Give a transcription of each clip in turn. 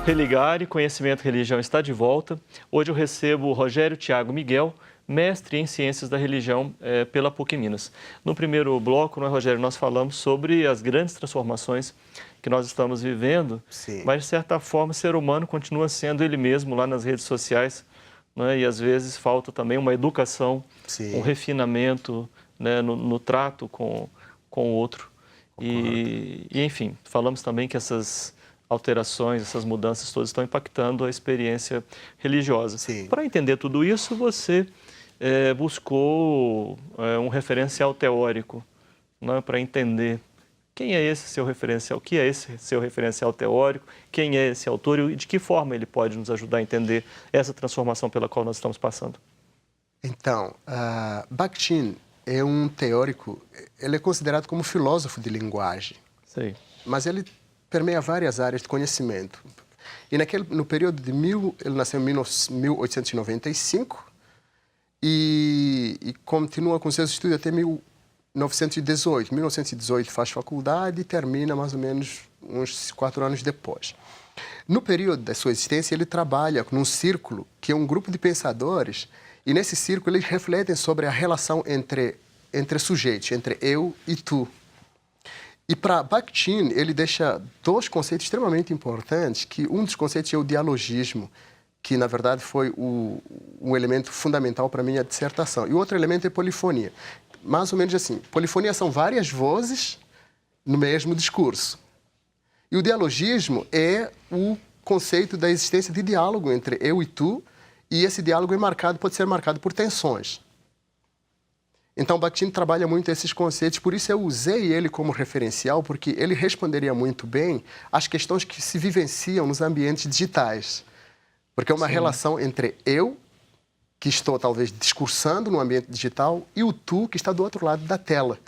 Religare, Conhecimento e Religião está de volta. Hoje eu recebo o Rogério Thiago Miguel, mestre em Ciências da Religião pela PUC Minas. No primeiro bloco, Rogério, nós falamos sobre as grandes transformações que nós estamos vivendo, Sim. mas de certa forma o ser humano continua sendo ele mesmo lá nas redes sociais, e às vezes falta também uma educação, Sim. um refinamento, no trato com o outro. E, enfim, falamos também que essas alterações, essas mudanças todas estão impactando a experiência religiosa. Sim. Para entender tudo isso, você buscou um referencial teórico, para entender quem é esse seu referencial, o que é esse seu referencial teórico, quem é esse autor e de que forma ele pode nos ajudar a entender essa transformação pela qual nós estamos passando. Então, Bakhtin é um teórico, ele é considerado como filósofo de linguagem. Sei. Mas ele permeia várias áreas de conhecimento. E no período de ele nasceu em 1895 e continua com seus estudos até 1918. 1918 faz faculdade e termina mais ou menos uns 4 anos depois. No período da sua existência, ele trabalha num círculo que é um grupo de pensadores e nesse círculo eles refletem sobre a relação entre sujeitos, entre eu e tu. E para Bakhtin, ele deixa 2 conceitos extremamente importantes, que um dos conceitos é o dialogismo, que na verdade foi um elemento fundamental para a minha dissertação. E o outro elemento é polifonia. Mais ou menos assim, polifonia são várias vozes no mesmo discurso. E o dialogismo é o conceito da existência de diálogo entre eu e tu, e esse diálogo pode ser marcado por tensões. Então, Bakhtin trabalha muito esses conceitos, por isso eu usei ele como referencial, porque ele responderia muito bem às questões que se vivenciam nos ambientes digitais. Porque é uma relação entre eu, que estou talvez discursando no ambiente digital, e o tu, que está do outro lado da tela.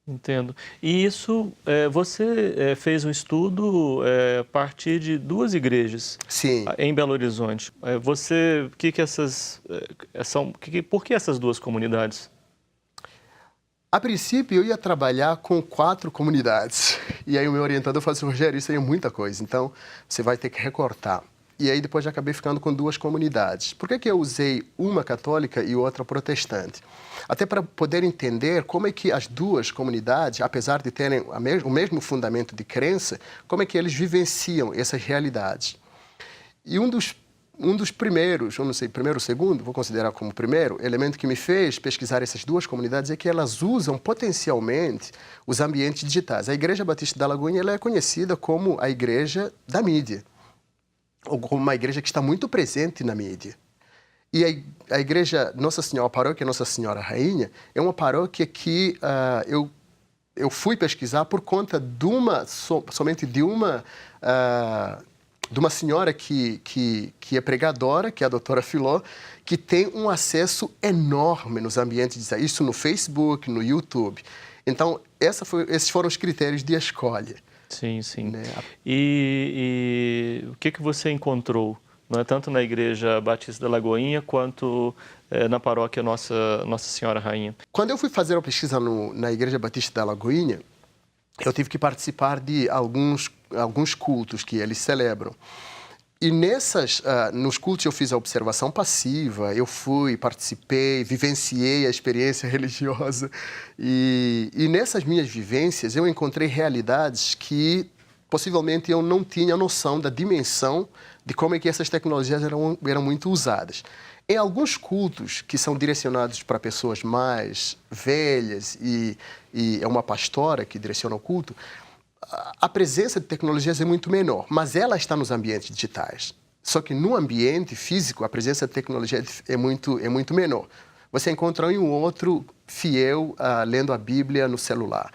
Entendo. E isso, você fez um estudo a partir de 2 igrejas. Sim. Em Belo Horizonte. Por que essas 2 comunidades? A princípio, eu ia trabalhar com 4 comunidades. E aí o meu orientador falou assim, Rogério, isso aí é muita coisa, então você vai ter que recortar. E aí depois já acabei ficando com 2 comunidades. Por que eu usei uma católica e outra protestante? Até para poder entender como é que as 2 comunidades, apesar de terem o mesmo fundamento de crença, como é que eles vivenciam essas realidades. E um dos primeiros, eu não sei, primeiro ou segundo, vou considerar como primeiro, elemento que me fez pesquisar essas 2 comunidades é que elas usam potencialmente os ambientes digitais. A Igreja Batista da Lagoinha ela é conhecida como a igreja da mídia, ou como uma igreja que está muito presente na mídia. E a igreja Nossa Senhora, a paróquia Nossa Senhora Rainha, é uma paróquia que eu fui pesquisar por conta somente de uma senhora que é pregadora, que é a doutora Filó, que tem um acesso enorme nos ambientes digitais, isso no Facebook, no YouTube. Então, esses foram os critérios de escolha. Sim, sim. Né? E o que você encontrou, tanto na Igreja Batista da Lagoinha quanto na paróquia Nossa Senhora Rainha? Quando eu fui fazer a pesquisa na Igreja Batista da Lagoinha, eu tive que participar de alguns cultos que eles celebram. E nos cultos eu fiz a observação passiva, eu participei, vivenciei a experiência religiosa. E nessas minhas vivências eu encontrei realidades que possivelmente eu não tinha noção da dimensão de como é que essas tecnologias eram muito usadas. Em alguns cultos que são direcionados para pessoas mais velhas e é uma pastora que direciona o culto, a presença de tecnologias é muito menor, mas ela está nos ambientes digitais. Só que no ambiente físico, a presença de tecnologia é muito menor. Você encontra um outro fiel lendo a Bíblia no celular.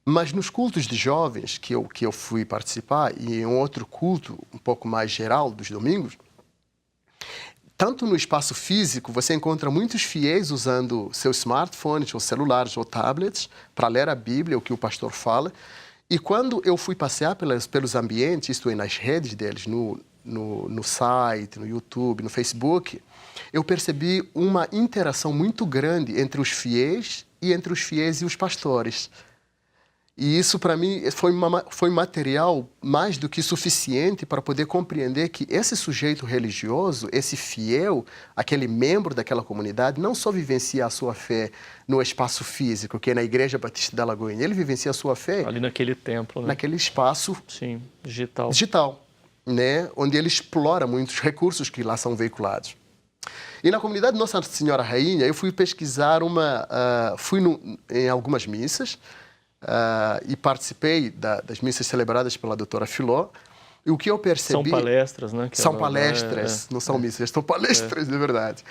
Mas nos cultos de jovens que eu fui participar, e em um outro culto um pouco mais geral dos domingos, tanto no espaço físico, você encontra muitos fiéis usando seus smartphones, ou celulares, ou tablets, para ler a Bíblia, o que o pastor fala. E quando eu fui passear pelos ambientes, isto é, nas redes deles, no site, no YouTube, no Facebook, eu percebi uma interação muito grande entre os fiéis e os pastores. E isso, para mim, foi material mais do que suficiente para poder compreender que esse sujeito religioso, esse fiel, aquele membro daquela comunidade, não só vivencia a sua fé no espaço físico, que é na Igreja Batista da Lagoinha, ele vivencia a sua fé ali naquele templo, né? naquele espaço Sim, digital. Né? Onde ele explora muitos recursos que lá são veiculados. E na comunidade Nossa Senhora Rainha, eu fui pesquisar em algumas missas, e participei das missas celebradas pela doutora Filó, e o que eu percebi... São palestras, né? São palestras, não são missas, são palestras, de verdade.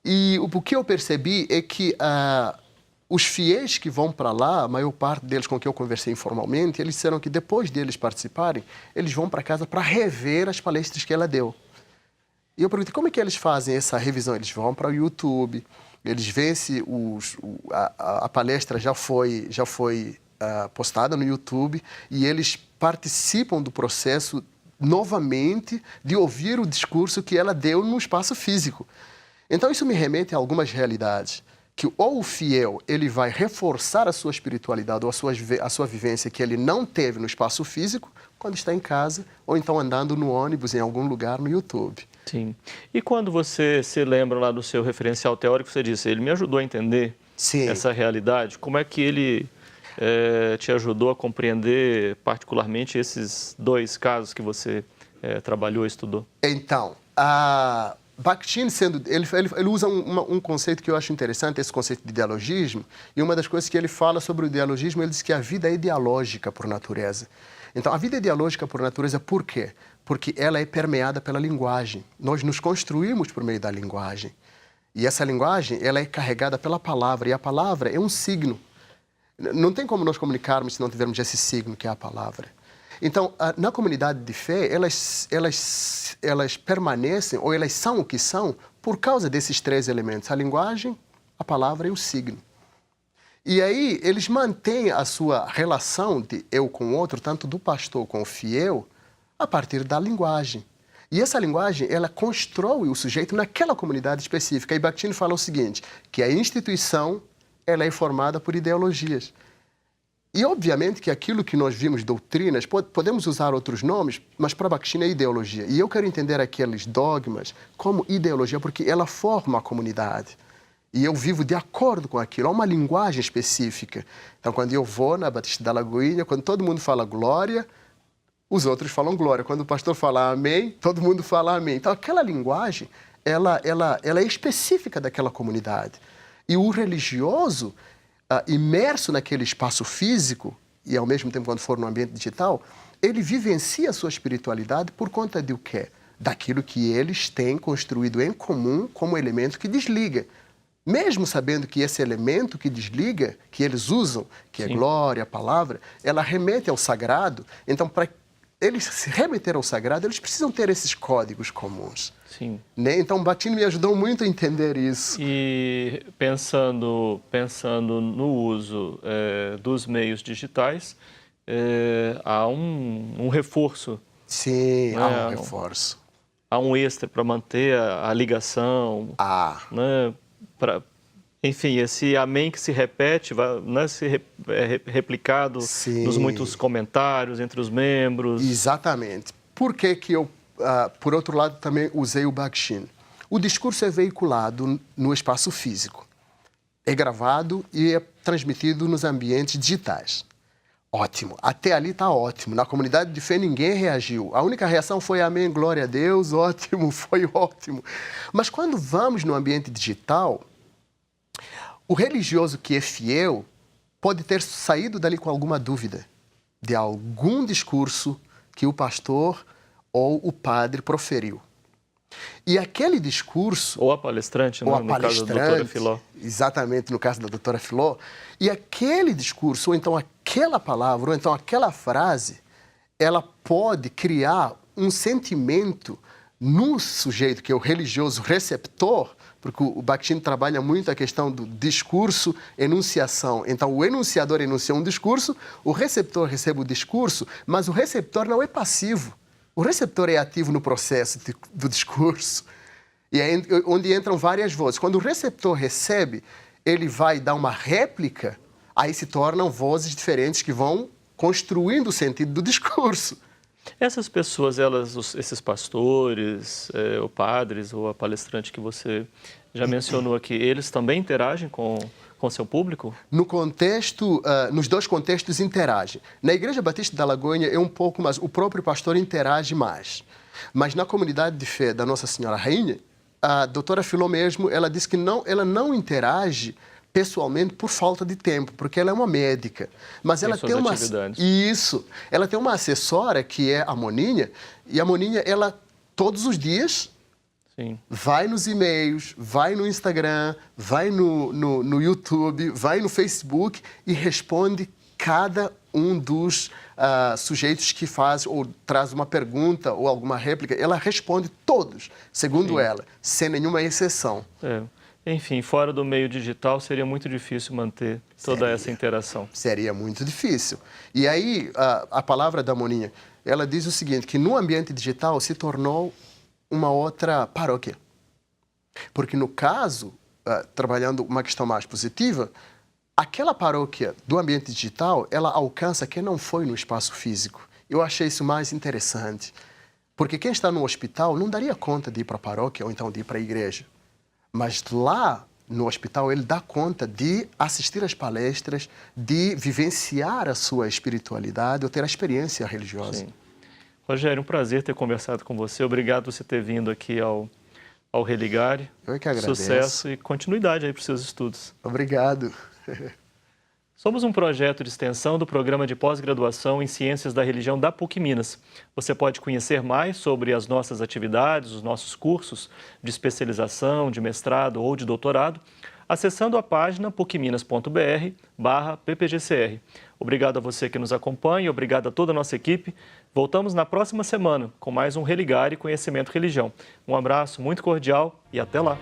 E o que eu percebi é que os fiéis que vão para lá, a maior parte deles com quem eu conversei informalmente, eles disseram que depois deles participarem, eles vão para casa para rever as palestras que ela deu. E eu perguntei, como é que eles fazem essa revisão? Eles vão para o YouTube, eles veem se a palestra já foi postada no YouTube e eles participam do processo novamente de ouvir o discurso que ela deu no espaço físico. Então isso me remete a algumas realidades, que ou o fiel ele vai reforçar a sua espiritualidade ou a sua vivência que ele não teve no espaço físico quando está em casa ou então andando no ônibus em algum lugar no YouTube. Sim. E quando você se lembra lá do seu referencial teórico, você disse, ele me ajudou a entender essa realidade. Como é que ele te ajudou a compreender particularmente esses dois casos que você trabalhou e estudou? Então, Bakhtin, ele usa um conceito que eu acho interessante, esse conceito de dialogismo, e uma das coisas que ele fala sobre o dialogismo, ele diz que a vida é dialógica por natureza. Então, a vida é dialógica por natureza por quê? Porque ela é permeada pela linguagem. Nós nos construímos por meio da linguagem. E essa linguagem, ela é carregada pela palavra, e a palavra é um signo. Não tem como nós comunicarmos se não tivermos esse signo que é a palavra. Então, na comunidade de fé, elas permanecem, ou elas são o que são, por causa desses três elementos: a linguagem, a palavra e o signo. E aí, eles mantêm a sua relação de eu com o outro, tanto do pastor com o fiel, a partir da linguagem. E essa linguagem, ela constrói o sujeito naquela comunidade específica. E Bakhtin fala o seguinte, que a instituição, ela é formada por ideologias. E, obviamente, que aquilo que nós vimos, doutrinas, podemos usar outros nomes, mas para Bakhtin é ideologia. E eu quero entender aqueles dogmas como ideologia, porque ela forma a comunidade. E eu vivo de acordo com aquilo. Há uma linguagem específica. Então, quando eu vou na Batista da Lagoinha, quando todo mundo fala glória, os outros falam glória. Quando o pastor fala amém, todo mundo fala amém. Então, aquela linguagem, ela é específica daquela comunidade. E o religioso, imerso naquele espaço físico, e ao mesmo tempo quando for no ambiente digital, ele vivencia a sua espiritualidade por conta de o quê? Daquilo que eles têm construído em comum como elemento que desliga. Mesmo sabendo que esse elemento que desliga, que eles usam, que é glória, a palavra, ela remete ao sagrado. Então, para eles se remeter ao sagrado, eles precisam ter esses códigos comuns. Sim. Né? Então, Bakhtin me ajudou muito a entender isso. E pensando no uso dos meios digitais, há um reforço. Sim, há um reforço. Há um extra para manter a ligação. Né? Enfim, esse amém que se repete, vai, né, replicado nos muitos comentários entre os membros. Exatamente. Por que eu, por outro lado, também usei o Bakhtin? O discurso é veiculado no espaço físico. É gravado e é transmitido nos ambientes digitais. Ótimo. Até ali está ótimo. Na comunidade de fé ninguém reagiu. A única reação foi amém, glória a Deus, ótimo, foi ótimo. Mas quando vamos no ambiente digital, o religioso que é fiel pode ter saído dali com alguma dúvida de algum discurso que o pastor ou o padre proferiu. E aquele discurso... Ou a palestrante, né? No caso da doutora Filó. Exatamente, no caso da doutora Filó. E aquele discurso, ou então aquela palavra, ou então aquela frase, ela pode criar um sentimento no sujeito, que é o religioso receptor, porque o Bakhtin trabalha muito a questão do discurso, enunciação. Então, o enunciador enuncia um discurso, o receptor recebe o discurso, mas o receptor não é passivo. O receptor é ativo no processo do discurso. E é onde entram várias vozes. Quando o receptor recebe, ele vai dar uma réplica aí se tornam vozes diferentes que vão construindo o sentido do discurso. Essas pessoas, esses pastores, ou padres, ou a palestrante que você já mencionou aqui, eles também interagem com seu público? No contexto, nos dois contextos interagem. Na Igreja Batista da Lagoinha é um pouco mais, o próprio pastor interage mais. Mas na comunidade de fé da Nossa Senhora Rainha, a doutora Filó mesmo, ela disse que ela não interage pessoalmente por falta de tempo, porque ela é uma médica. Mas ela tem uma isso, ela tem uma assessora que é a Moninha, e a Moninha, ela todos os dias Sim. vai nos e-mails, vai no Instagram, vai no YouTube, vai no Facebook e responde cada um dos sujeitos que faz ou traz uma pergunta ou alguma réplica. Ela responde todos, segundo ela, sem nenhuma exceção. Enfim, fora do meio digital, seria muito difícil manter toda essa interação. Seria muito difícil. E aí, a palavra da Moninha, ela diz o seguinte, que no ambiente digital se tornou uma outra paróquia. Porque no caso, trabalhando uma questão mais positiva, aquela paróquia do ambiente digital, ela alcança quem não foi no espaço físico. Eu achei isso mais interessante. Porque quem está no hospital não daria conta de ir para a paróquia ou então de ir para a igreja. Mas lá no hospital ele dá conta de assistir às palestras, de vivenciar a sua espiritualidade ou ter a experiência religiosa. Sim. Rogério, um prazer ter conversado com você. Obrigado por você ter vindo aqui ao Religare. Eu que agradeço. Sucesso e continuidade aí para os seus estudos. Obrigado. Somos um projeto de extensão do Programa de Pós-Graduação em Ciências da Religião da PUC Minas. Você pode conhecer mais sobre as nossas atividades, os nossos cursos de especialização, de mestrado ou de doutorado, acessando a página pucminas.br/ppgcr. Obrigado a você que nos acompanha, obrigado a toda a nossa equipe. Voltamos na próxima semana com mais um Religare Conhecimento Religião. Um abraço muito cordial e até lá!